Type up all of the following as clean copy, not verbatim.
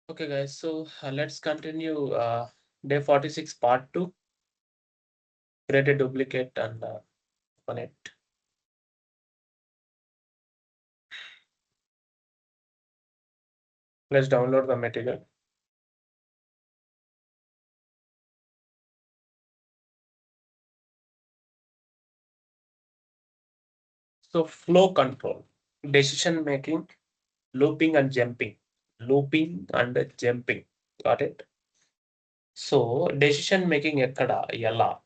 Okay, guys. So let's continue day 46, part 2. Create a duplicate and open it. Let's download the material. So flow control, decision making, looping and jumping. Looping and jumping. Got it? So decision making ekkada ela.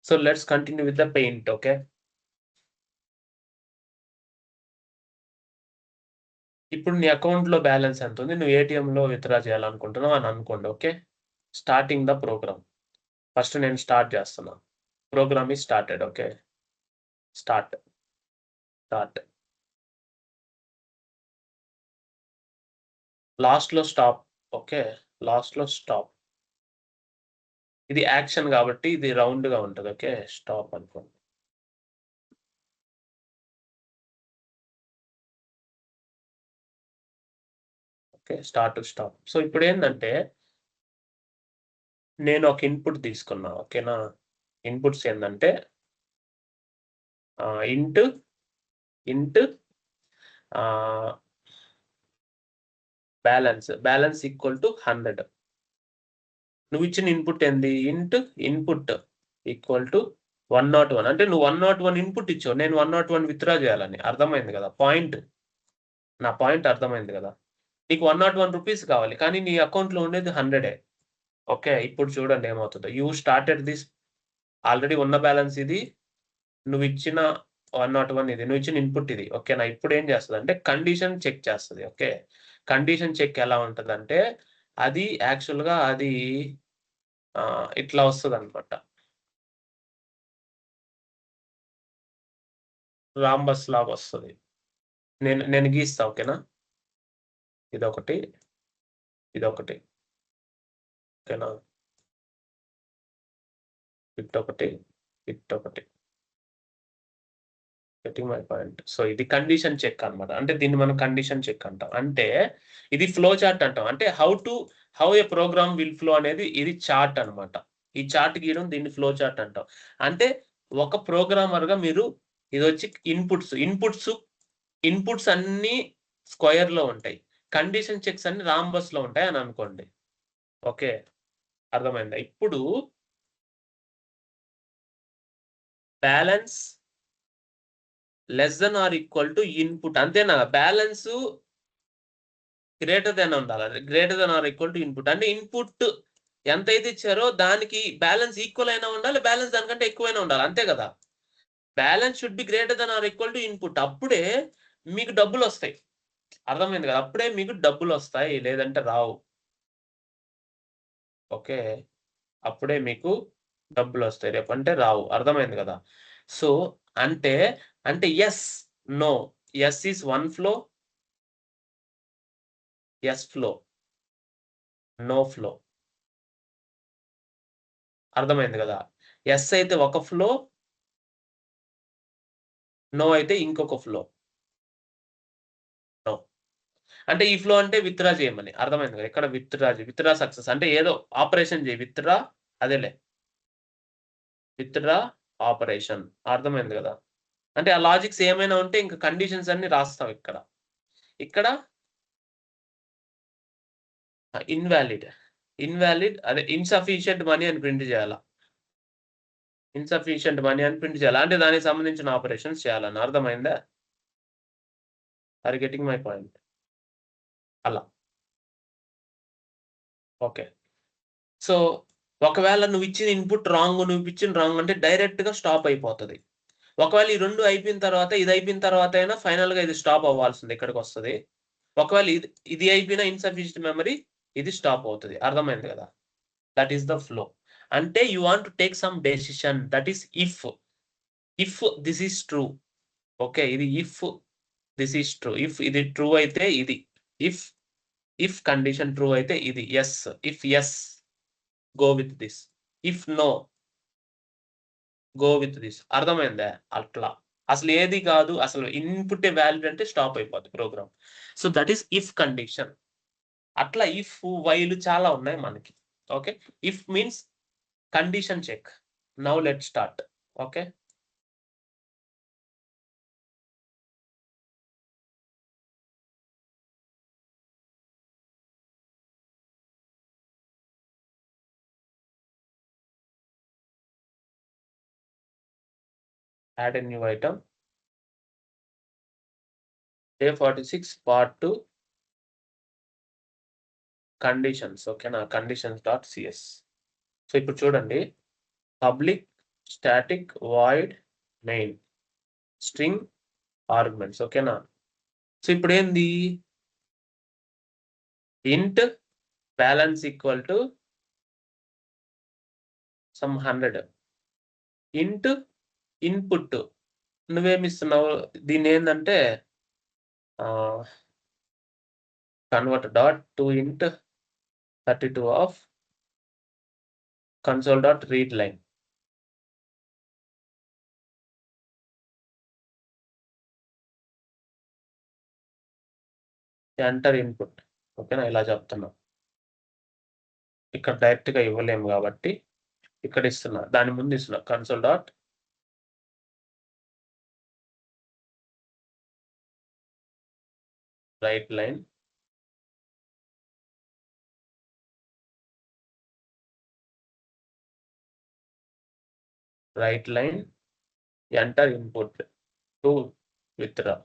So let's continue with the paint, okay? ఇప్పుడు నీ అకౌంట్లో balance ఎంత ఉంది, నువ్వు ఏటీఎంలో withdraw చేయాలనుకుంటున్నావు అని అనుకోండి, okay? Starting the program. First నేను స్టార్ట్ చేస్తున్నా. Program is started, okay? Start. లాస్ట్లో స్టాప్, ఓకే? లాస్ట్లో స్టాప్. ఇది యాక్షన్ కాబట్టి ఇది రౌండ్గా ఉంటుంది, ఓకే? స్టాప్ అనుకోండి. Okay, start to stop. So ఇప్పుడు ఏంటంటే నేను ఒక ఇన్పుట్ తీసుకున్నా, ఓకేనా? ఇన్పుట్స్ ఏంటంటే ఇంట్ బ్యాలెన్స్ ఈక్వల్ టు 100. నువ్వు ఇచ్చిన ఇన్పుట్ ఏంది? Input equal to 101. అంటే నువ్వు 101 ఇన్పుట్ ఇచ్చావు, నేను 101 విత్డ్రా చేయాలని. అర్థమైంది కదా పాయింట్? నా పాయింట్ అర్థమైంది కదా? నీకు 101 రూపీస్ కావాలి, కానీ నీ అకౌంట్లో ఉండేది 100. ఓకే, ఇప్పుడు చూడండి ఏమవుతుందో. యూ స్టార్టెడ్ దిస్, ఆల్రెడీ ఉన్న బ్యాలెన్స్ ఇది, నువ్వు ఇచ్చిన 101 ఇది, నువ్వు ఇచ్చిన ఇన్పుట్ ఇది, ఓకేనా? ఇప్పుడు ఏం చేస్తుంది అంటే కండిషన్ చెక్ చేస్తుంది, ఓకే? కండిషన్ చెక్ ఎలా ఉంటుందంటే అది యాక్చువల్గా అది ఇట్లా వస్తుంది అనమాట, రాంబస్ లాగా వస్తుంది. నేను గీస్తా, ఓకేనా? ఇదొకటి, ఇదొకటి, ఓకేనా? ఇటొకటి, ఇటొకటి. Getting my point. సో ఇది కండిషన్ చెక్ అన్నమాట. అంటే దీన్ని మనం కండిషన్ చెక్ అంటాం. అంటే ఇది ఫ్లో చార్ట్ అంటాం. అంటే how a program will flow అనేది ఇది చార్ట్ అన్నమాట. ఈ చార్ట్ గీయడం దీన్ని ఫ్లో చార్ట్ అంటాం. అంటే ఒక ప్రోగ్రామర్‌గా మీరు ఇదొచ్చి ఇన్పుట్స్ అన్నీ స్క్వేర్‌లో ఉంటాయి. కండిషన్ చెక్స్ అన్ని రాంబస్‌లో ఉంటాయి అని అనుకోండి. ఓకే, అర్థమైందా? ఇప్పుడు balance less than or equal to input, అంతేనా? బ్యాలెన్స్ గ్రేటర్ దెన్ ఉండాలి. Greater then or equal to input. అంటే ఇన్పుట్ ఎంతైతే ఇచ్చారో దానికి బ్యాలెన్స్ ఈక్వల్ అయినా ఉండాలి, బ్యాలెన్స్ దానికంటే ఎక్కువైనా ఉండాలి, అంతే కదా? Balance should be greater then or equal to input. అప్పుడే మీకు డబ్బులు వస్తాయి. అర్థమైంది కదా? అప్పుడే మీకు డబ్బులు వస్తాయి, లేదంటే రావు. ఓకే, అప్పుడే మీకు డబ్బులు వస్తాయి, రేపంటే రావు. అర్థమైంది కదా? సో అంటే yes, no. Yes is 1 flow, yes flow, no flow. అర్థమైంది కదా? ఎస్ అయితే ఒక ఫ్లో, నో అయితే ఇంకొక ఫ్లో. నో అంటే ఈ ఫ్లో అంటే విత్‌డ్రా చేయమని. అర్థమైంది కదా? ఇక్కడ విత్‌డ్రా సక్సెస్ అంటే ఏదో ఆపరేషన్ చేయి. విత్‌డ్రా అదేలే. Withdraw operation. అర్థమైంది కదా? అంటే ఆ లాజిక్స్ ఏమైనా ఉంటే ఇంక కండిషన్స్ అన్నీ రాస్తాం ఇక్కడ. ఇక్కడ ఇన్వాలిడ్ అదే ఇన్‌సఫిషియంట్ మనీ అని ప్రింట్ చేయాల. ఇన్‌సఫిషియంట్ మనీ అని ప్రింట్ చేయాలి. అంటే దానికి సంబంధించిన ఆపరేషన్స్ చేయాలని. అర్థమైందా? Are you getting my point? అలా. ఓకే. సో ఒకవేళ నువ్విచ్చిన ఇన్పుట్ రాంగ్ అంటే డైరెక్ట్‌గా స్టాప్ అయిపోతది. ఒకవేళ ఈ 2 అయిపోయిన తర్వాత, ఇది అయిపోయిన తర్వాత అయినా ఫైనల్‌గా ఇది స్టాప్ అవ్వాల్సింది ఇక్కడికొస్తది. ఒకవేళ ఇది అయిపోయినా ఇన్‌సఫిషియంట్ మెమరీ, ఇది స్టాప్ అవుతది. అర్థమైంది కదా? That is the flow. అంటే you want to take some decision, that is if this is true. Okay, ఇది if this is true. If ఇది ట్రూ అయితే ఇది. ఇఫ్ కండిషన్ ట్రూ అయితే ఇది yes. If yes, go with this. If no, go with this. అర్థమైందా? అట్లా. అసలు ఏది కాదు, అసలు ఇన్పుట్ వ్యాలిడ్ అంటే స్టాప్ అయిపోద్ది program. So that is if condition. అట్లా ఇఫ్ వైల్ చాలా ఉన్నాయి మనకి. Okay, if means condition check. Now let start. Okay, add a new item. Day 46 part 2 conditions. ఓకేనా, conditions.cs. సో ఇప్పుడు చూడండి, public static void main string arguments. ఓకేనా, so ఇప్పుడు ఏంది, ఇంట్ బ్యాలెన్స్ ఈక్వల్ టు సమ్ 100. ఇంట్ ఇన్పుట్ నువ్వేమిస్తున్నావు, దీన్ని ఏంటంటే కన్వర్ట్ డాట్ టు ఇంట్ 32 of console dot read line. Enter input. ఓకేనా, ఇలా చెప్తున్నా. ఇక్కడ డైరెక్ట్ గా ఇవ్వలేము కాబట్టి ఇక్కడ ఇస్తున్నా, దాని ముందు ఇస్తున్నా console dot write line enter input to withdraw.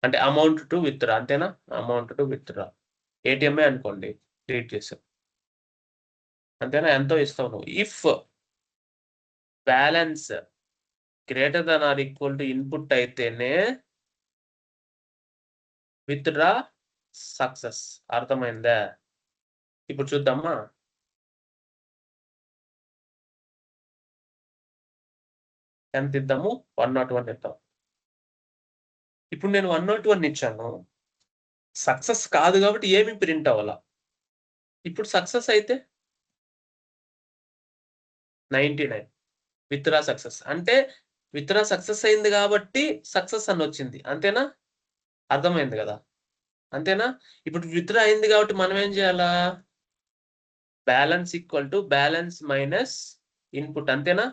అంటే అమౌంట్ టు విత్డ్రా, అంతేనా, అమౌంట్ టు విత్డ్రా. ఏటీఎంఏ అనుకోండి, డిలీట్ చేసాం, అంతేనా. ఎంతో ఇస్తావు నువ్వు. If balance greater then or equal to input అయితేనే విత్డ్రా సక్సెస్. అర్థమైందా? ఇప్పుడు చూద్దామా. ఎంత ఇద్దాము, 101 ఇద్దాం. ఇప్పుడు నేను 101 ఇచ్చాను, సక్సెస్ కాదు కాబట్టి ఏమి ప్రింట్ అవ్వాలా. ఇప్పుడు సక్సెస్ అయితే 99 విత్డ్రా సక్సెస్. అంటే విత్డ్రా సక్సెస్ అయింది కాబట్టి సక్సెస్ అని వచ్చింది, అంతేనా. అర్థమైంది కదా, అంతేనా. ఇప్పుడు విత్డ్రా అయింది కాబట్టి మనం ఏం చేయాలా, balance equal to balance minus input, అంతేనా.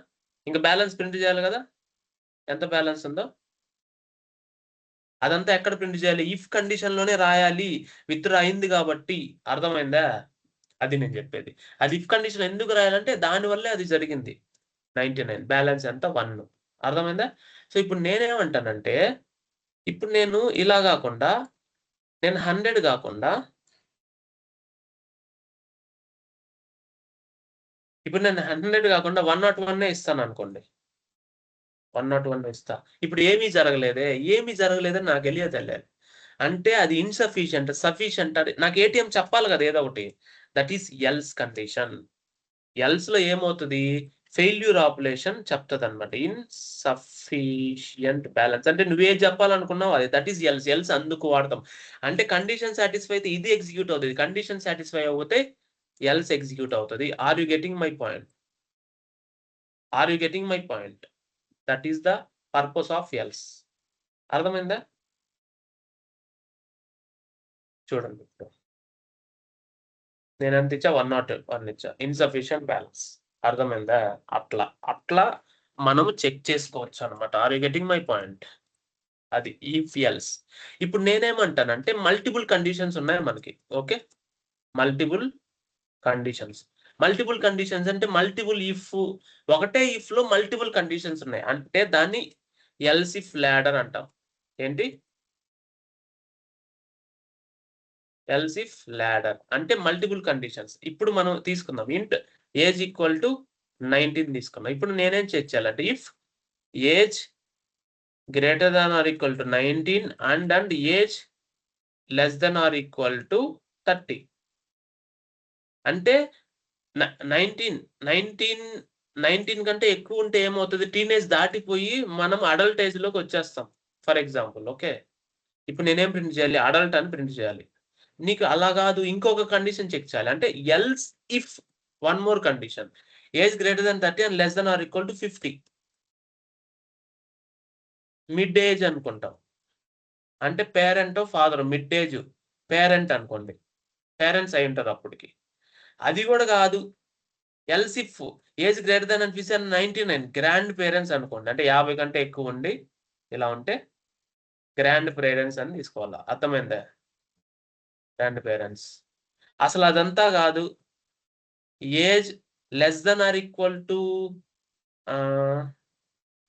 ఇంకా బ్యాలెన్స్ ప్రింట్ చేయాలి కదా, ఎంత బ్యాలెన్స్ ఉందో అదంతా ఎక్కడ ప్రింట్ చేయాలి, ఇఫ్ కండిషన్ లోనే రాయాలి, విత్డ్రా అయింది కాబట్టి. అర్థమైందా, అది నేను చెప్పేది. అది ఇఫ్ కండిషన్ ఎందుకు రాయాలంటే దానివల్లే అది జరిగింది. 99 బ్యాలెన్స్ ఎంత 1. అర్థమైందా. సో ఇప్పుడు నేనేమంటానంటే, ఇప్పుడు నేను ఇలా కాకుండా, నేను 100 కాకుండా, ఇప్పుడు నేను 100 కాకుండా 101 ఇస్తాను అనుకోండి, 101 ఇస్తా. ఇప్పుడు ఏమీ జరగలేదని నాకు తెలియాలి. అంటే అది ఇన్సఫిషియంట్, సఫిషియంట్, అది నాకు ఏటీఎం చెప్పాలి కదా ఏదో ఒకటి. That is else condition. Else లో ఏమవుతుంది, ఫెయిల్యూర్ ఆపరేషన్ చెప్తుంది అనమాట. ఇన్సఫిషియంట్ బ్యాలెన్స్ అంటే నువ్వేం చెప్పాలనుకున్నావు అది, దట్ ఈస్ ఎల్స్. ఎల్స్ అందుకు వాడతాం. అంటే కండిషన్ సాటిస్ఫై అయితే ఇది ఎగ్జిక్యూట్ అవుతుంది, కండిషన్ సాటిస్ఫై అవుతే ఎల్స్ ఎగ్జిక్యూట్ అవుతుంది. Are you getting my point? That is the purpose of else. అర్థమైందా? చూడండి, నేను ఎంత ఇచ్చా, 101 ఇచ్చా, ఇన్సఫిషియంట్ బ్యాలెన్స్. అర్థమైందా? అట్లా మనము చెక్ చేసుకోవచ్చు అనమాట. Are you getting my point? అది ఇఫ్ ఎల్స్. ఇప్పుడు నేనేమంటానంటే మల్టిపుల్ కండిషన్స్ ఉన్నాయి మనకి. ఓకే, మల్టిపుల్ కండిషన్స్ అంటే మల్టిపుల్ ఇఫ్, ఒకటే ఇఫ్ లో మల్టిపుల్ కండిషన్స్ ఉన్నాయి అంటే దాన్ని ఎల్స్ ఇఫ్ లాడర్ అంటాం. ఏంటి, ఎల్స్ ఇఫ్ లాడర్ అంటే మల్టిపుల్ కండిషన్స్. ఇప్పుడు మనం తీసుకుందాం, ఇంట్ ఏజ్ ఈక్వల్ టు 19 తీసుకున్నాం. ఇప్పుడు నేనేం చెక్ చేయాలంటే, if age greater than or equal to 19 and age less then or equal to 30. అంటే 19 కంటే ఎక్కువ ఉంటే ఏమవుతుంది, టీనేజ్ దాటిపోయి మనం అడల్ట్ ఏజ్ లోకి వచ్చేస్తాం. ఫర్ ఎగ్జాంపుల్, ఓకే, ఇప్పుడు నేనేం ప్రింట్ చేయాలి, అడల్ట్ అని ప్రింట్ చేయాలి. నీకు అలా కాదు, ఇంకొక కండిషన్ చెక్ చేయాలి. అంటే else if one more condition, age greater than 30 and less than or equal to 50. Mid age అనుకుంటాం. అంటే parent father mid age parent అనుకోండి, పేరెంట్స్ అయి ఉంటారు అప్పటికి. అది కూడా కాదు, elif age greater than and 99 grand parents అనుకోండి, అంటే 50 కంటే ఎక్కువ ఉండి ఇలా ఉంటే గ్రాండ్ పేరెంట్స్ అని తీసుకోవాలా. అర్థమైందా? Grandparents. అసలు అదంతా కాదు, age less then or equal to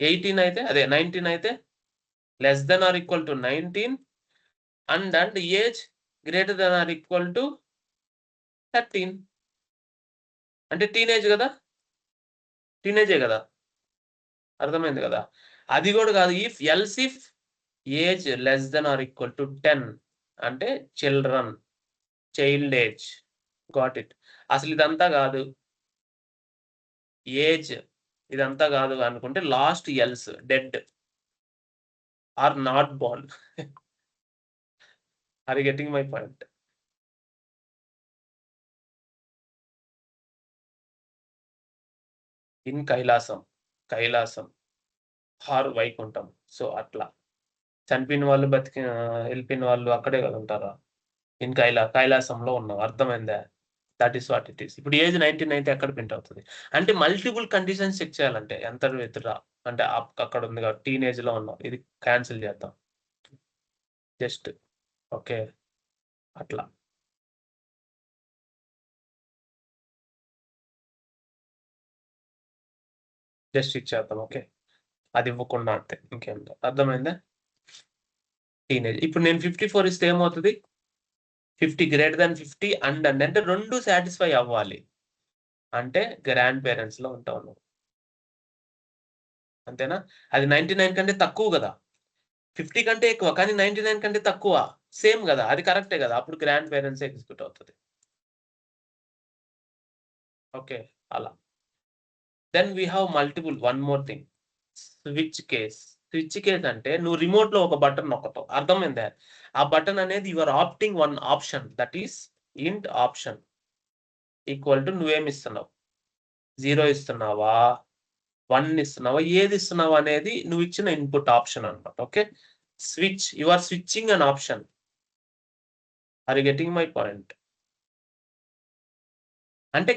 18 అయితే, అదే 19 అయితే less then or equal to 19 and age greater then or equal to 13. అంటే టీనేజ్ కదా, టీనేజే కదా, అర్థమైంది కదా. అది కూడా కాదు, if else if age less then or equal to 10 అంటే children, child age. Got it. అసలు ఇదంతా కాదు, ఏజ్ ఇదంతా కాదు అనుకుంటే last else dead or not born. Are you getting my point? In Kailasam, Kailasam or Vaikuntham. So అట్లా చనిపోయిన వాళ్ళు వెళ్ళిపోయిన వాళ్ళు అక్కడే కదా ఉంటారా, ఇన్ కైలాసంలో ఉన్నాం. అర్థమైందా? That is what it is. ఇప్పుడు ఏజ్ 19 అయితే ఎక్కడ ప్రింట్ అవుతుంది? అంటే మల్టిపుల్ కండిషన్స్ చెక్ చేయాలంటే ఎంత విత్డ్రా అంటే అక్కడ ఉంది కాబట్టి టీనేజ్ లో ఉన్నాం, ఇది క్యాన్సిల్ చేద్దాం జస్ట్. ఓకే, అట్లా. జస్ట్ ఇచ్చేద్దాం. ఓకే, అది ఇవ్వకుండా అంతే, ఇంకేం లేదు. అర్థమైందా? టీనేజ్. ఇప్పుడు నేను 54 ఇస్తే ఏమవుతుంది? 50 గ్రేటర్ దాన్ 50 అండ్ అంటే రెండు సాటిస్ఫై అవ్వాలి, అంటే గ్రాండ్ పేరెంట్స్ లో ఉంటావు నువ్వు. అంతేనా? అది 99 కంటే తక్కువ కదా, 50 కంటే ఎక్కువ కానీ 99 కంటే తక్కువ, సేమ్ కదా, అది కరెక్టే కదా, అప్పుడు గ్రాండ్ పేరెంట్స్ ఎగ్జిక్యూట్ అవుతుంది. ఓకే, అలా. Then we have multiple, one more thing, switch case. Switch case అంటే నువ్వు రిమోట్ లో ఒక బటన్ నొక్కతావు. అర్థమైందా? ఆ బటన్ అనేది your opting one option, that is ఇంట్ ఆప్షన్ ఈక్వల్ టు నువ్వేమి ఇస్తున్నావు, 0 ఇస్తున్నావా, 1 ఇస్తున్నావా, ఏది ఇస్తున్నావా అనేది నువ్వు ఇచ్చిన ఇన్పుట్ ఆప్షన్ అనమాట. Okay, switch, you are switching on option. Are you getting my point? అంటే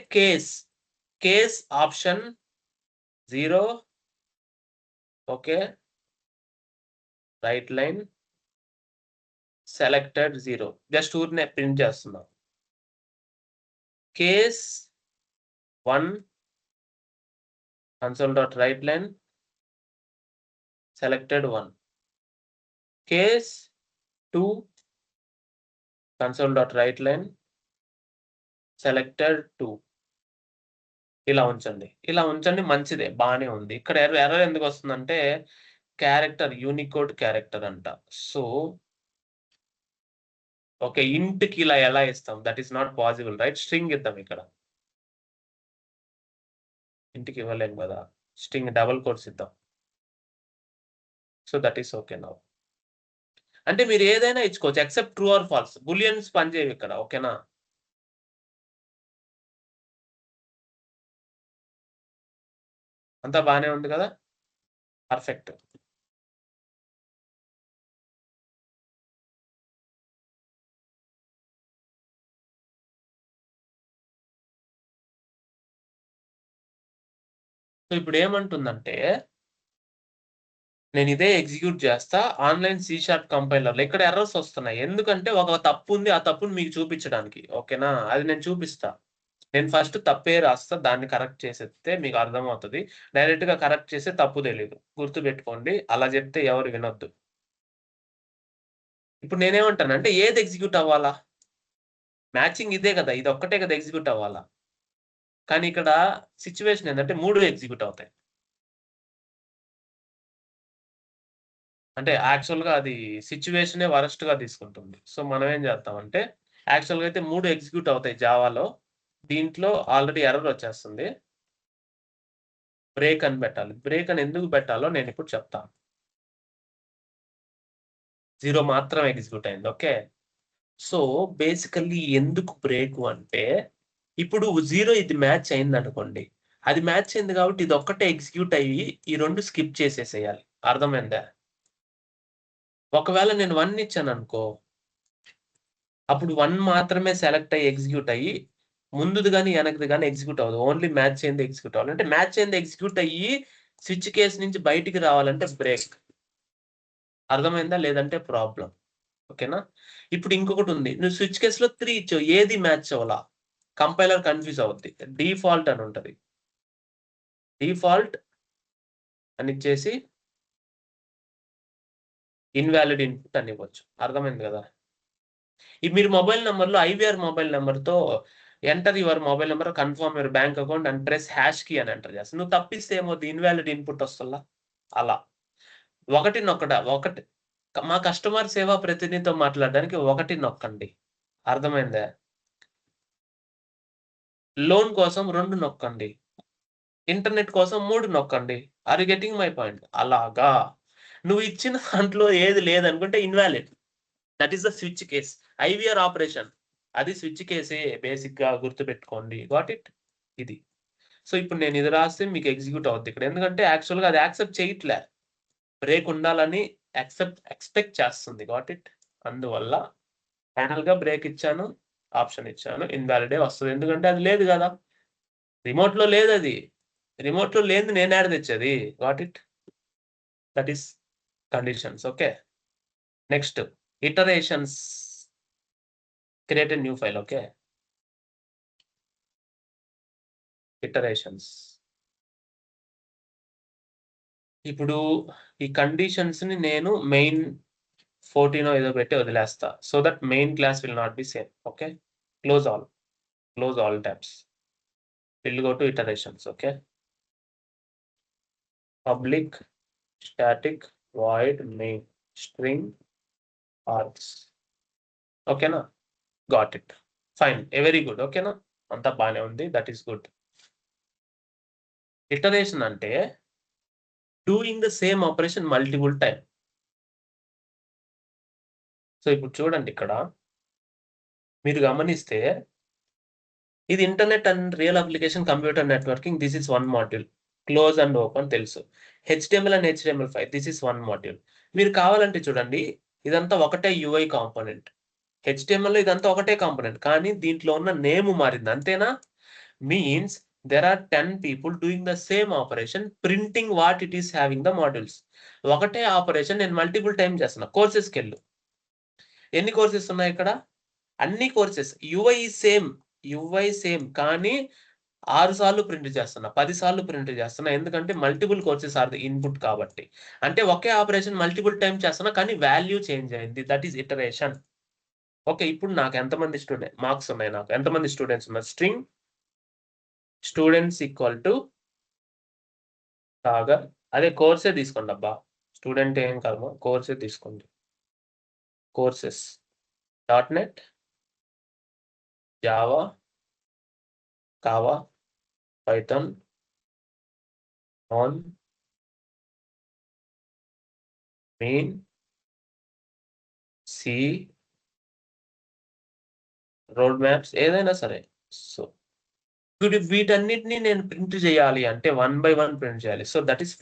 case option 0, okay, write line selected 0, just ఊరినే ప్రింట్ చేస్తున్నా. Case 1 console.write line selected 1, case 2 console.write line selected 2. ఇలా ఉంచండి, మంచిదే, బానే ఉంది. ఇక్కడ ఎర్రర్ ఎందుకు వస్తుందంటే క్యారెక్టర్, యూనికోడ్ క్యారెక్టర్ అంట. సో ఓకే, ఇంట్ కి ఇలా ఎలా ఇస్తాం? That is not possible, right? String ఇద్దాం ఇక్కడ. ఇంటికి ఇవ్వలేం కదా, స్ట్రింగ్ డబుల్ కోట్స్ ఇద్దాం. So that is okay now. అంటే మీరు ఏదైనా ఇచ్చుకోవచ్చు ఎక్సెప్ట్ ట్రూ ఆర్ ఫాల్స్. బులియన్స్ పనిచేయవు ఇక్కడ, ఓకేనా? అంతా బానే ఉంది కదా, పర్ఫెక్ట్. సో ఇప్పుడు ఏమంటుందంటే నేను ఇదే ఎగ్జిక్యూట్ చేస్తా ఆన్లైన్ C# కంపైలర్లో. ఇక్కడ ఎర్రర్స్ వస్తున్నాయి ఎందుకంటే ఒక తప్పు ఉంది, ఆ తప్పుని మీకు చూపించడానికి. ఓకేనా? అది నేను చూపిస్తా. నేను ఫస్ట్ తప్పే రాస్తా, దాన్ని కరెక్ట్ చేసేస్తే మీకు అర్థమవుతుంది. డైరెక్ట్ గా కరెక్ట్ చేస్తే తప్పు తెలీదు, గుర్తుపెట్టుకోండి. అలా చెప్తే ఎవరు వినొద్దు. ఇప్పుడు నేనేమంటానంటే ఏది ఎగ్జిక్యూట్ అవ్వాలా? మ్యాచింగ్ ఇదే కదా, ఇది ఒక్కటే కదా ఎగ్జిక్యూట్ అవ్వాలా. కానీ ఇక్కడ సిచ్యువేషన్ ఏంటంటే 3 ఎగ్జిక్యూట్ అవుతాయి. అంటే యాక్చువల్‌గా అది సిట్యుయేషనే వరస్ట్‌గా తీసుకుంటుంది. సో మనం ఏం చేద్దామంటే యాక్చువల్‌గా అయితే 3 ఎగ్జిక్యూట్ అవుతాయి జావాలో. దీంట్లో ఆల్రెడీ ఎర్రర్ వచ్చేస్తుంది. బ్రేక్ అని పెట్టాలి. బ్రేక్ అని ఎందుకు పెట్టాలో నేను ఇప్పుడు చెప్తాను. 0 మాత్రం ఎగ్జిక్యూట్ అయింది. ఓకే. సో బేసికల్లీ ఎందుకు బ్రేక్ అంటే ఇప్పుడు 0 ఇది మ్యాచ్ అయిందనుకోండి. అది మ్యాచ్ అయింది కాబట్టి ఇది ఒక్కటే ఎగ్జిక్యూట్ అయ్యి ఈ 2 స్కిప్ చేసేసేయాలి. అర్థమైందా? ఒకవేళ నేను 1 ఇచ్చాను అనుకో, అప్పుడు 1 మాత్రమే సెలెక్ట్ అయ్యి ఎగ్జిక్యూట్ అయ్యి ముందుది గాని వెనకది గాని ఎగ్జిక్యూట్ అవ్వదు. ఓన్లీ మ్యాచ్ అయింది ఎగ్జిక్యూట్ అవ్వాలి. అంటే మ్యాచ్ అయింది ఎగ్జిక్యూట్ అయ్యి స్విచ్ కేస్ నుంచి బయటికి రావాలంటే బ్రేక్. అర్థమైందా? లేదంటే ప్రాబ్లం. ఓకేనా? ఇప్పుడు ఇంకొకటి ఉంది. నువ్వు స్విచ్ కేసులో 3 ఇచ్చావు. ఏది మ్యాచ్ అవ్వలా. కంపైలర్ కన్ఫ్యూజ్ అవుద్ది. డిఫాల్ట్ అని ఉంటది. డిఫాల్ట్ అని ఇచ్చేసి ఇన్వాలిడ్ ఇన్పుట్ అని ఇవ్వచ్చు. అర్థమైంది కదా? మీరు మొబైల్ నంబర్‌లో ఐవీఆర్ మొబైల్ నంబర్‌తో enter your mobile number, confirm your bank account and press hash key అని ఎంటర్ చేస్తావు. నువ్వు తప్పిస్తే ఏమవుద్ది? ఇన్వాలిడ్ ఇన్పుట్ వస్తల్లా. అలా. ఒకటి నొక్కట ఒకటి మా కస్టమర్ సేవా ప్రతినిధితో మాట్లాడడానికి ఒకటి నొక్కండి. అర్థమైందా? లోన్ కోసం 2 నొక్కండి. ఇంటర్నెట్ కోసం 3 నొక్కండి. Are you getting my point? అలాగా. నువ్వు ఇచ్చిన దాంట్లో ఏది లేదనుకుంటే invalid. That is the switch case. IVR operation. అది స్విచ్ కేసే బేసిక్‌గా గుర్తుపెట్టుకోండి. Got it? ఇది. సో, ఇప్పుడు నేను ఇది రాస్తే మీకు ఎగ్జిక్యూట్ అవుద్ది ఇక్కడ. ఎందుకంటే యాక్చువల్‌గా అది యాక్సెప్ట్ చేయట్లే. బ్రేక్ ఉండాలని ఎక్స్‌పెక్ట్ చేస్తుంది. Got it? అందువల్ల ఫైనల్‌గా బ్రేక్ ఇచ్చాను. ఆప్షన్ ఇచ్చాను. ఇన్వాలిడే వస్తది. ఎందుకంటే అది లేదు గదా! రిమోట్‌లో లేదది. రిమోట్‌లో లేనిది నేనేడ తెచ్చేది? Got it? That is conditions. Okay. Next iterations. Create a new file. Okay. Iterations. ఇప్పుడు ఈ కండిషన్స్‌ని నేను మెయిన్ 14 ఏదో పెట్టి వదిలేస్తా. So that main class will not be same. Okay. Close all. Close all tabs. Will go to iterations. Okay. Public static void main string args. ఓకేనా? Got it. Fine. Very good. ఓకేనా? అంతా బానే ఉంది. That is good. Iteration అంటే doing the same operation multiple time. So ఇప్పుడు చూడండి ఇక్కడ మీరు గమనిస్తే ఇది internet and real application computer networking. This is one module. Close and open తెలుసు. HTML and HTML five this is one module. మీరు కావాలంటే చూడండి ఇదంతా ఒకటే యూఐ కాంపోనెంట్. హెచ్టీఎంఎల్‌లో ఇదంతా ఒకటే కాంపోనెంట్. కానీ దీంట్లో ఉన్న నేమ్ మారింది. అంతేనా? Means there are 10 people doing the same operation printing what it is having the modules. ఒకటే ఆపరేషన్ నేను మల్టిపుల్ టైమ్ చేస్తున్నా. కోర్సెస్‌కెళ్ళు. ఎన్ని కోర్సెస్ ఉన్నాయి ఇక్కడ? అన్ని కోర్సెస్. యూఐ సేమ్ కానీ 6 సార్లు ప్రింట్ చేస్తున్నా. 10 సార్లు ప్రింట్ చేస్తున్నా. ఎందుకంటే multiple courses are the input కాబట్టి. అంటే ఒకే ఆపరేషన్ మల్టిపుల్ టైమ్ చేస్తున్నా కానీ వాల్యూ చేంజ్ అయింది. That is iteration. ఓకే. ఇప్పుడు నాకు ఎంతమంది మార్క్స్ ఉన్నాయి నాకు. ఎంతమంది స్టూడెంట్స్ ఉన్నారు? String students equal to Sagar. అదే కోర్సే తీసుకోండబ్బా. స్టూడెంట్ ఏం కాదమ్మా. కోర్సే తీసుకోండి. కోర్సెస్. డాట్ నెట్, జావా, కావా, పైథాన్, ఆన్, మెయిన్, సి, రోడ్ మ్యాప్స్ ఏదైనా సరే. సో ఇప్పుడు వీటన్నిటిని నేను ప్రింట్ చేయాలి అంటే 1 బై 1 ప్రింట్ చేయాలి. So that is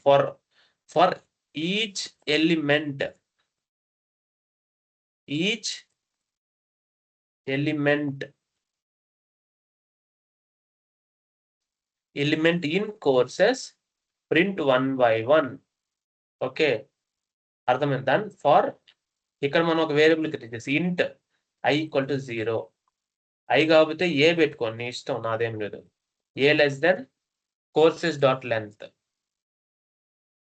for each element. Each element in courses print 1 by 1. Okay. అర్థమైంది. దెన్ ఫర్ ఇక్కడ మనం ఒక వేరియబుల్ క్రియేట్ చేసి int i equal to 0. i కాకపోతే ఏ పెట్టుకోండి. నీ ఇష్టం. నాదేం లేదు. A less than courses dot length.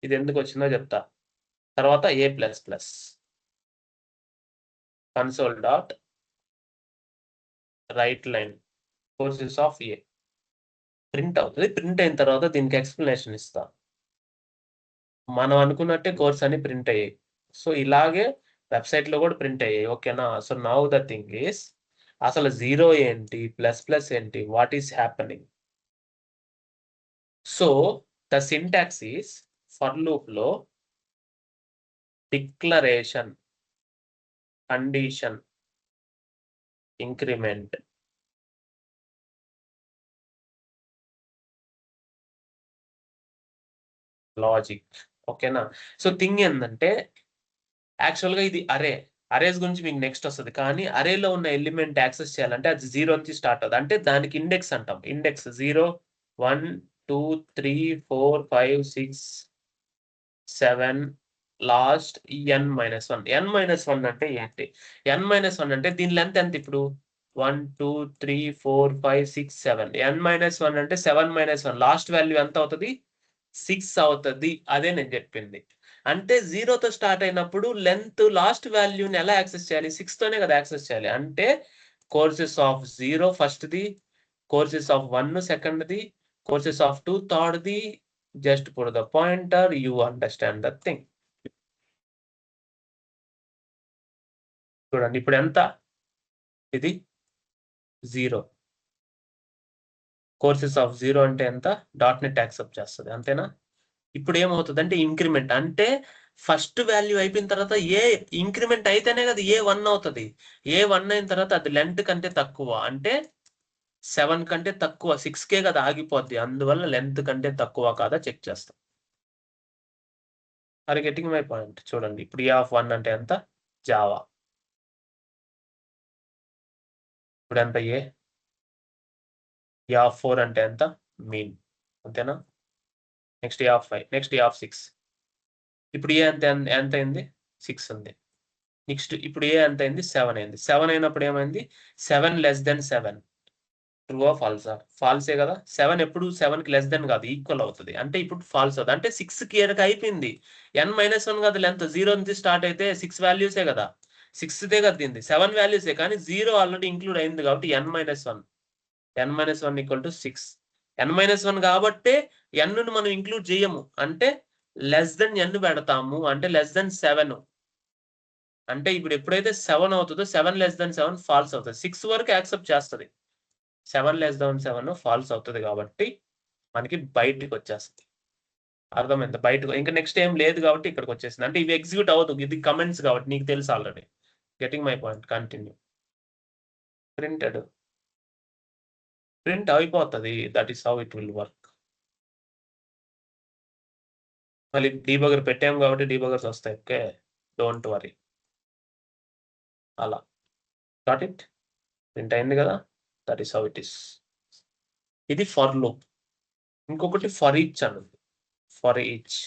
ఇది ఎందుకు వచ్చిందో చెప్తా. తర్వాత a plus plus console dot write line courses of a print అవుతుంది. ప్రింట్ అయిన తర్వాత దీనికి ఎక్స్ప్లెనేషన్ ఇస్తా. మనం అనుకున్నట్టే కోర్స్ అని ప్రింట్ అయ్యాయి. సో ఇలాగే వెబ్‌సైట్‌లో కూడా ప్రింట్ అయ్యాయి. ఓకేనా? So now the thing is అసలు 0 ఏంటి? ప్లస్ ప్లస్ ఏంటి? What is happening? So the syntax is for లూప్‌లో డిక్లరేషన్, కండిషన్, ఇంక్రిమెంట్, లాజిక్. ఓకేనా? సో థింగ్ ఏందంటే యాక్చువల్గా ఇది అరేస్ గురించి మీకు నెక్స్ట్ వస్తుంది. కానీ అరేలో ఉన్న ఎలిమెంట్ యాక్సెస్ చేయాలంటే అది 0 నుంచి స్టార్ట్ అవుతుంది. అంటే దానికి ఇండెక్స్ అంటాం. Index 0, 1, 2, 3, 4, 5, 6, 7 last n-1. n-1 అంటే ఏంటి? n-1 అంటే దీని లెంత్ ఎంత ఇప్పుడు? 1, 2, 3, 4, 5, 6, 7. n-1 అంటే 7-1 లాస్ట్ వాల్యూ ఎంత అవుతుంది? 6 అవుతుంది. అదే నేను చెప్పింది. అంటే 0తో స్టార్ట్ అయినప్పుడు లెంత్ లాస్ట్ వాల్యూని ఎలా యాక్సెస్ చేయాలి? 6 తోనే కదా యాక్సెస్ చేయాలి. అంటే కోర్సెస్ ఆఫ్ 0 ఫస్ట్‌ది, కోర్సెస్ ఆఫ్ 1 సెకండ్‌ది, కోర్సెస్ ఆఫ్ 2 థర్డ్‌ది. Just put the pointer, you understand the thing. చూడండి ఇప్పుడు ఎంత? ఇది 0. కోర్సెస్ ఆఫ్ 0 అంటే ఎంత? .NET యాక్సెప్ట్ చేస్తది. అంతేనా? ఇప్పుడు ఏమవుతదంటే ఇంక్రిమెంట్ అంటే ఫస్ట్ వాల్యూ అయిపోయిన తర్వాత ఇంక్రిమెంట్ అయితేనే కదా A1 అవుతది. A1 అయిన తర్వాత అది లెంత్ కంటే తక్కువ. అంటే 7 కంటే తక్కువ 6కే కదా ఆగిపోద్ది. అందువల్ల లెంత్ కంటే తక్కువ కాదా చెక్ చేస్తాం. Are you getting my point? చూడండి ఇప్పుడు A1 అంటే ఎంత? జావా. ఇప్పుడు ఎంత A4 అంటే ఎంత? మీన్. అంతేనా? Next A5, next A6. ఇప్పుడు ఎంత అయింది? 6 ఉంది. నెక్స్ట్ ఇప్పుడు ఎంత అయింది? 7 అయింది. 7 అయినప్పుడు ఏమైంది? 7 <7. ట్రూవా? ఫాల్సా? ఫాల్సే కదా! 7 ఎప్పుడు 7కి లెస్ దెన్ కాదు. ఈక్వల్ అవుతది. అంటే ఇప్పుడు ఫాల్స్ అవుతది. అంటే 6కి అయిపోయింది. n-1 కాదు లెంత్ 0 నుంచి స్టార్ట్ అయితే 6 వాల్యూసే కదా! 6దే కదా దీనిది. 7 వాల్యూసే కానీ 0 ఆల్రెడీ ఇంక్లూడ్ అయింది కాబట్టి n-1. n-1 equal to 6. n-1 కాబట్టే nను మనం ఇంక్లూడ్ చేయము. అంటే లెస్ దెన్ n పెడతాము. అంటే లెస్ దెన్ 7. అంటే ఇప్పుడు ఎప్పుడైతే 7 అవుతదో 7 <7 ఫాల్స్ అవుతది. 6 వరకు యాక్సెప్ట్ చేస్తది. 7 <7 ఫాల్స్ అవుతది కాబట్టి మనకి బయటికొచ్చేస్తది. అర్థమైందా? ఇంకా నెక్స్ట్ ఏం లేదు కాబట్టి ఇక్కడికొచ్చేసింది. అంటే ఇవి ఎగ్జిక్యూట్ అవ్వదు. ఇది కమెంట్స్ కాబట్టి నీకు తెలుసు already. Getting my point. Continue. Printed. Print అయిపోతది. That is how it will work. మళ్ళీ డీబగర్ పెట్టాము కాబట్టి డీబగర్స్ వస్తాయి. ఓకే. Don't worry. అలా. Got it? ప్రింట్ అయింది కదా! That is how it is. ఇది ఫర్ లూప్. ఇంకొకటి ఫర్ ఈచ్ అని ఉంది. For each.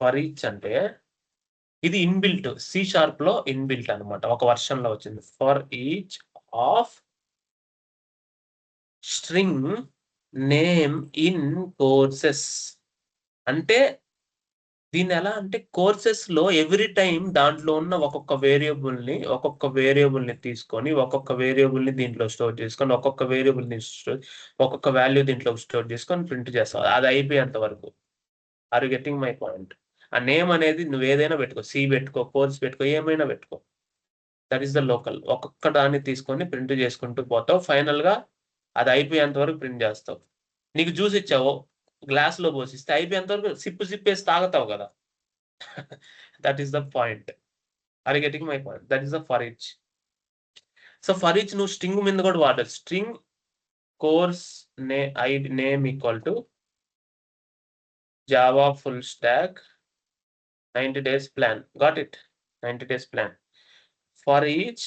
ఫర్ ఈచ్ అంటే ఇది ఇన్‌బిల్ట్. సి షార్ప్‌లో ఇన్‌బిల్ట్ అన్నమాట. ఒక వెర్షన్‌లో వచ్చింది. For each of string name in courses. అంటే దీన్నెలా అంటే కోర్సెస్‌లో ఎవ్రీ టైమ్ దాంట్లో ఉన్న ఒక్కొక్క వేరియబుల్‌ని తీసుకొని, ఒక్కొక్క వేరియబుల్‌ని దీంట్లో స్టోర్ చేసుకొని, ఒక్కొక్క వాల్యూ దీంట్లో స్టోర్ చేసుకొని ప్రింట్ చేస్తాం. అది అయిపోయేంత వరకు. Are you getting my point? ఆ నేమ్ అనేది నువ్వేదైనా పెట్టుకో. సి పెట్టుకో, కోర్స్ పెట్టుకో, ఏమైనా పెట్టుకో. That is the local. ఒక్కొక్క దాన్ని తీసుకొని ప్రింట్ చేసుకుంటూ పోతావు. ఫైనల్‌గా అది అయిపోయేంత వరకు ప్రింట్ చేస్తావు. నీకు జ్యూస్ ఇచ్చావు. గ్లాస్‌లో పోసిస్తే అయిపోయేంత వరకు సిప్పేసి తాగుతావు కదా! That is the point. Are you getting my point? That is the for each. So, for each నువ్వు స్ట్రింగ్ మీద కూడా వాడొచ్చు. String course name equal to Java full stack 90 days plan. Got it? 90 days plan. For each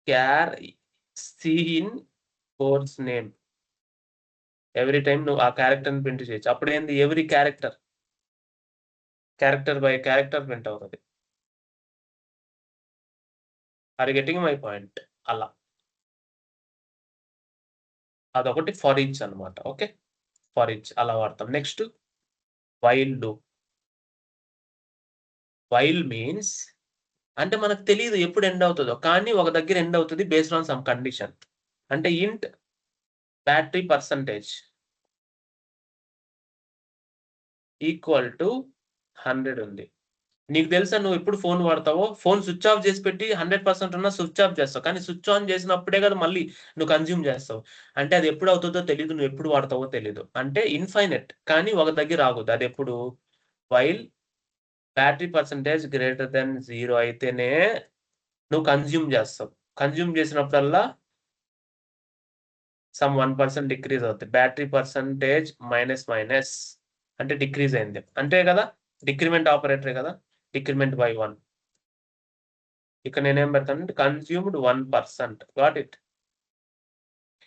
char c in course name. Every time నువ్వు ఆ క్యారెక్టర్‌ని print చేయొచ్చు. అప్పుడేంది every character by character print అవుతది. Are you getting my point? అలా. అదొకటి for each అన్నమాట. Okay. For each అలా వాడతాం. Next while loop. While means అంటే మనకు తెలీదు ఎప్పుడు ఎండ్ అవుతదో. కానీ ఒక దగ్గర ఎండ్ అవుతది బేస్డ్ ఆన్ సమ్ కండిషన్. అంటే ఇంట్ బ్యాటరీ పర్సెంటేజ్ ఈక్వల్ టు 100 ఉంది. నీకు తెలుసా నువ్వు ఎప్పుడు ఫోన్ వాడతావో? ఫోన్ స్విచ్ ఆఫ్ చేసి పెట్టి 100% ఉన్నా స్విచ్ ఆఫ్ చేస్తావు. కానీ స్విచ్ ఆన్ చేసినప్పుడే కదా మళ్ళీ నువ్వు కన్జ్యూమ్ చేస్తావు. అంటే అది ఎప్పుడు అవుతదో తెలీదు. నువ్వు ఎప్పుడు వాడతావో తెలీదు. అంటే ఇన్‌ఫైనైట్ కానీ ఒక దగ్గర ఆగదు. అదెప్పుడు? While battery percentage greater than 0 అయితేనే నువ్వు కన్జ్యూమ్ చేస్తావు. కన్జ్యూమ్ చేసినప్పుడల్లా సమ్ 1% డిక్రీజ్ అవుద్ది. బ్యాటరీ పర్సెంటేజ్ మైనస్ అంటే డిక్రీజ్ అయింది. అంతే కదా! డిక్రిమెంట్ ఆపరేటరే కదా, డిక్రిమెంట్ బై 1. ఇక్కడ నేనేం పెడతానంటే కన్స్యూమ్డ్ 1%. Got it.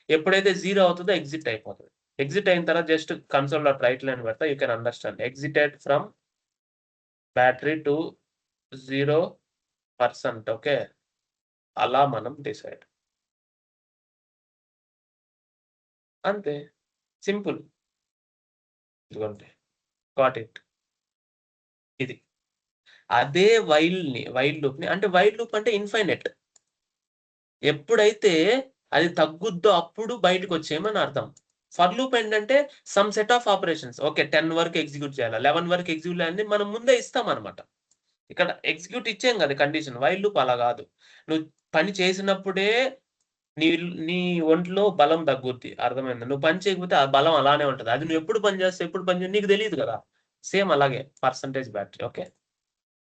ఎప్పుడైతే 0 అవుతుందో ఎగ్జిట్ అయిపోతుంది. ఎగ్జిట్ అయిన తర్వాత just console dot write line పెడతా. You can understand. Exited from battery to 0%. Okay, అలా మనం డిసైడ్. అంతే, సింపుల్. ఇదిగోండి, గాట్ ఇట్. ఇది అదే వైల్ లూప్ ని, అంటే వైల్ లూప్ అంటే ఇన్ఫైనైట్. ఎప్పుడైతే అది తగ్గుద్దో అప్పుడు బయటకు వచ్చేయమని అర్థం. ఫర్ లూప్ ఏంటంటే some set of operations. Okay, 10 వరకు ఎగ్జిక్యూట్ చేయాలి, 11 వరకు ఎగ్జిక్యూట్ చేయాలని మనం ముందే ఇస్తాం అనమాట. ఇక్కడ ఎగ్జిక్యూట్ ఇచ్చాం కదా కండిషన్. వైల్ లూప్ అలా కాదు. నువ్వు పని చేసినప్పుడే నీ నీ ఒంట్లో బలం తగ్గుద్ది. అర్థమైందా? నువ్వు పని చేయకపోతే ఆ బలం అలానే ఉంటది. అది నువ్వు ఎప్పుడు పని చేస్తే ఎప్పుడు పని చేయ నీకు తెలియదు కదా. సేమ్ అలాగే percentage battery. Okay,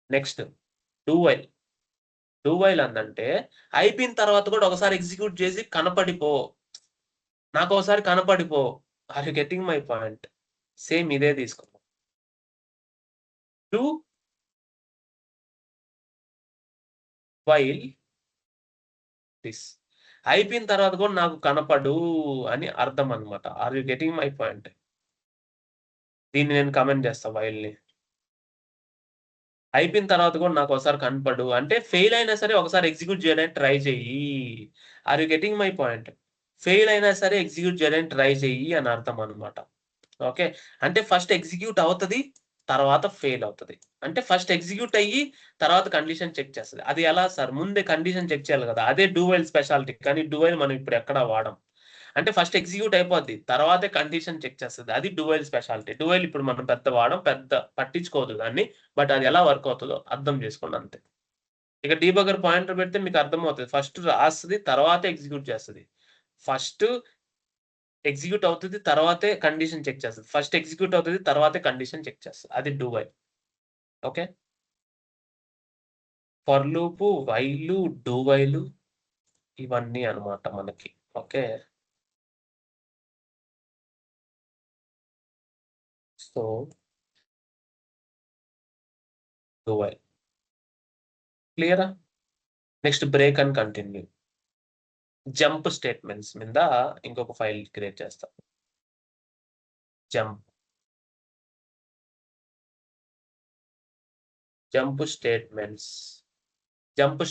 next do while. Do while అందంటే అయిపోయిన తర్వాత కూడా ఒకసారి ఎగ్జిక్యూట్ చేసి కనపడిపో, నాకు ఒకసారి కనపడిపో. Are you getting my point? Same ఇదే తీసుకో. Do while this. అయిపోయిన తర్వాత కూడా నాకు కనపడు అని అర్థం అనమాట. Are you getting my point? దీన్ని నేను కమెంట్ చేస్తా వైల్ని. అయిపోయిన తర్వాత కూడా నాకు ఒకసారి కనపడు అంటే ఫెయిల్ అయినా సరే ఒకసారి ఎగ్జిక్యూట్ చేయడానికి ట్రై చెయ్యి. Are you getting my point? Fail అయినా సరే ఎగ్జిక్యూట్ చేయడానికి ట్రై చెయ్యి అని అర్థం అనమాట. ఓకే, అంటే ఫస్ట్ ఎగ్జిక్యూట్ అవుతది, తర్వాత ఫెయిల్ అవుతది. అంటే ఫస్ట్ ఎగ్జిక్యూట్ అయ్యి తర్వాత కండిషన్ చెక్ చేస్తది. అది ఎలా సార్? ముందే కండిషన్ చెక్ చేయాలి కదా. అదే డూ వైల్ స్పెషాలిటీ. కానీ డూ వైల్ మనం ఇప్పుడు ఎక్కడ వాడం. అంటే ఫస్ట్ ఎగ్జిక్యూట్ అయిపోద్ది, తర్వాతే కండిషన్ చెక్ చేస్తది. అది do while speciality. Do while ఇప్పుడు మనం పెద్ద వాడం, పెద్ద పట్టించుకోవద్దు దాన్ని. బట్ అది ఎలా వర్క్ అవుతుందో అర్థం చేసుకోండి అంతే. ఇక డీబగర్ పాయింటర్ పెడితే మీకు అర్థమవుతది. ఫస్ట్ రాస్తది, తర్వాత ఎగ్జిక్యూట్ చేస్తది. ఫస్ట్ ఎగ్జిక్యూట్ అవుతది, తర్వాతే కండిషన్ చెక్ చేస్తది. ఫస్ట్ ఎగ్జిక్యూట్ అవుతది, తర్వాతే కండిషన్ చెక్ చేస్తది. అది do while. Okay, for loop, while, do while ఇవన్నీ అన్నమాట మనకి. ఓకే, సో డూ వైల్ క్లియరా? Next break and continue. Jump statements మీద ఇంకొక ఫైల్ క్రియేట్ చేస్తాం. జంప్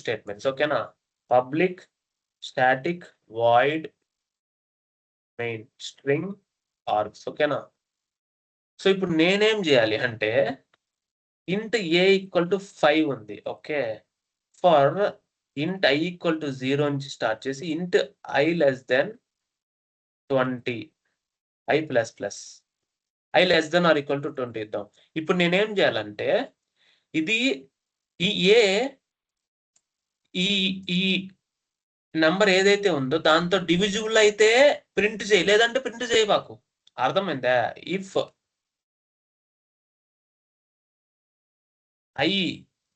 స్టేట్మెంట్స్ ఓకేనా? Public static void main string args. ఓకేనా? సో ఇప్పుడు నేనేం చేయాలి అంటే ఇంట్ a ఈక్వల్ టు 5 ఉంది. Okay, for int i equal to 0 నుంచి స్టార్ట్ చేసి int i less then 20, i plus plus, i less then or equal to 20 ఇద్దాం. ఇప్పుడు నేనేం చేయాలంటే ఇది ఈ a ఈ ఈ నంబర్ ఏదైతే ఉందో దాంతో డివిజిబుల్ అయితే ప్రింట్ చేయి, లేదంటే ప్రింట్ చేయబాకు. అర్థమైందా? If i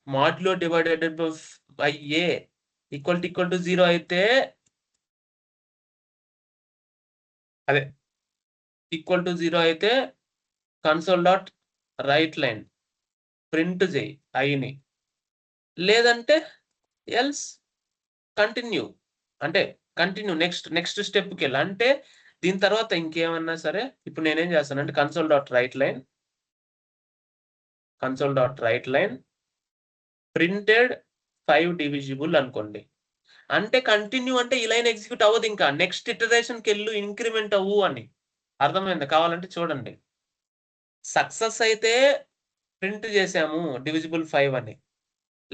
modulo divided by a equal to 0 అయితే అదే ఈక్వల్ టు 0 అయితే console dot write line print చేయి ఐని, లేదంటే ఎల్స్ కంటిన్యూ. అంటే కంటిన్యూ నెక్స్ట్ స్టెప్కి వెళ్ళి, అంటే దీని తర్వాత ఇంకేమన్నా సరే. ఇప్పుడు నేనేం చేస్తానంటే console dot write line printed 5 divisible అనుకోండి. అంటే కంటిన్యూ అంటే ఈ లైన్ ఎగ్జిక్యూట్ అవ్వదు, ఇంకా నెక్స్ట్ ఇటరేషన్కి వెళ్ళు, ఇంక్రిమెంట్ అవ్వు అని. అర్థమైంది? కావాలంటే చూడండి. సక్సెస్ అయితే ప్రింట్ చేసాము డివిజిబుల్ 5 అని,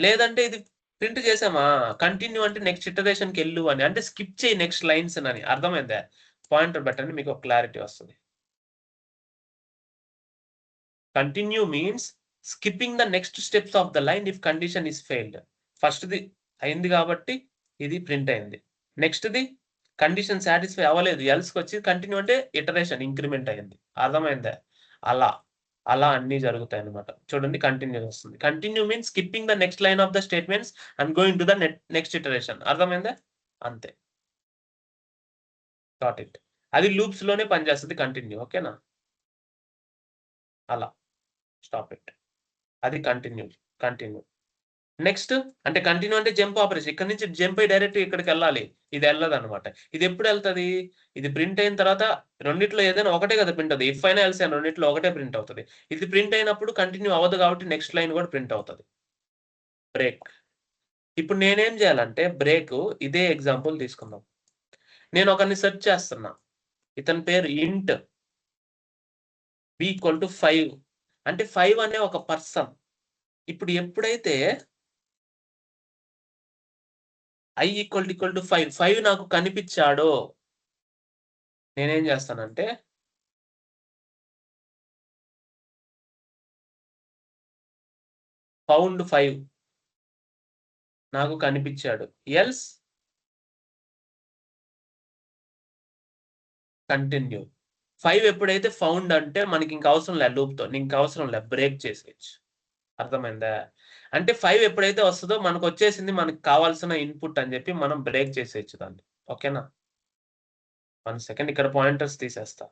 లేదంటే ఇది ప్రింట్ చేసామా కంటిన్యూ అంటే నెక్స్ట్ ఇటరేషన్కి వెళ్ళు అని, అంటే స్కిప్ చేయి నెక్స్ట్ లైన్స్ అని. అర్థమైందా? పాయింటర్ పెట్టండి, మీకు ఒక క్లారిటీ వస్తుంది. Continue means skipping the next steps of the line if condition is failed. ఫస్ట్ది అయింది కాబట్టి ఇది ప్రింట్ అయింది. నెక్స్ట్ది కండిషన్ సాటిస్ఫై అవ్వలేదు, ఎల్స్కి వచ్చి కంటిన్యూ అంటే ఇటరేషన్ ఇంక్రిమెంట్ అయింది. అర్థమైందా? అలా అలా అన్ని జరుగుతాయి అన్నమాట. చూడండి, కంటిన్యూ వస్తుంది. Continue means skipping the next line of the statements and going to the next iteration. అర్థమైందా? అంతే, గాట్ ఇట్. అది లూప్స్ లోనే పనిచేస్తుంది కంటిన్యూ. ఓకేనా? అలా స్టాప్ ఇట్. అది కంటిన్యూ. నెక్స్ట్ అంటే కంటిన్యూ అంటే జంప్ ఆపరేషన్. ఇక్కడ నుంచి జంప్ అయ్యి డైరెక్ట్ ఇక్కడికి వెళ్ళాలి. ఇది వెళ్ళదన్నమాట. ఇది ఎప్పుడు వెళ్తది? ఇది ప్రింట్ అయిన తర్వాత రెండిట్లో ఏదైనా ఒకటే కదా ప్రింట్ అవుతది. ఇఫ్ అయినా ఎల్స్ అయినా రెండిట్లో ఒకటే ప్రింట్ అవుతది. ఇది ప్రింట్ అయినప్పుడు కంటిన్యూ అవ్వదు కాబట్టి నెక్స్ట్ లైన్ కూడా ప్రింట్ అవుతది. బ్రేక్. ఇప్పుడు నేనేం చేయాలంటే బ్రేక్ ఇదే ఎగ్జాంపుల్ తీసుకుందాం. నేను ఒకరిని సెర్చ్ చేస్తున్నా. ఇతని పేరు ఇంట్ b=5 అంటే 5 అనే ఒక పర్సన్. ఇప్పుడు ఎప్పుడైతే i=5 నాకు కనిపించాడో నేనేం చేస్తానంటే ఫౌండ్ 5 నాకు కనిపించాడు. Else continue. 5 ఎప్పుడైతే ఫౌండ్ అంటే మనకి ఇంక అవసరం లే లూప్‌తో. ఇంక అవసరం లే బ్రేక్ చేసేయొచ్చు. అర్థమైందా? అంటే 5 ఎప్పుడైతే వస్తదో మనకొచ్చేసింది మనకు కావాల్సిన ఇన్‌పుట్ అని చెప్పి మనం బ్రేక్ చేసేయొచ్చు దాన్ని. ఓకేనా? 1 సెకండ్ ఇక్కడ పాయింటర్స్ తీసేస్తా.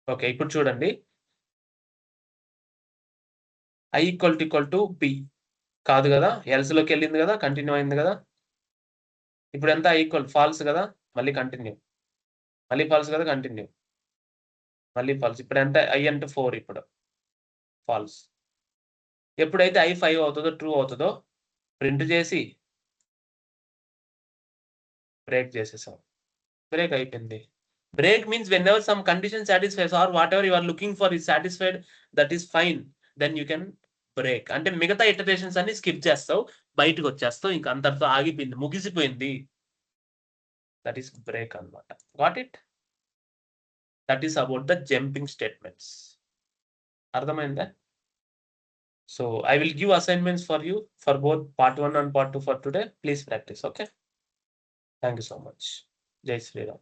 ఓకే. ఇప్పుడు చూడండి. i=b కాదు గదా! ఎల్స్‌లోకెళ్ళింది గదా! కంటిన్యూ అయింది గదా! ఇప్పుడెంత ఫాల్స్ గదా! మళ్ళీ కంటిన్యూ. మళ్ళీ ఫాల్స్ గదా! కంటిన్యూ. మళ్ళీ ఫాల్స్. ఇప్పుడెంత అంటే 4 ఇప్పుడు. ఫాల్స్. ఎప్పుడైతే 5 అవుతదో, ట్రూ అవుతదో ప్రింట్ చేసి బ్రేక్ చేసేసాం. బ్రేక్ అయిపోయింది. Break means whenever some condition satisfies or whatever you are looking for is satisfied that is fine. Then you can break. అంటే మిగతా ఇటరేషన్స్ అన్ని స్కిప్ చేస్తావు. బయటకొచ్చేస్తావు. ఇంక అంతటితో ఆగిపోయింది. ముగిసిపోయింది. దట్ ఈస్ బ్రేక్ అన్నమాట. Got it? That is about the jumping statements. అర్థమైందా? So I will give assignments for you for both part 1 and part 2 for today. Please practice. Okay. Thank you so much. Jai Sri Ram.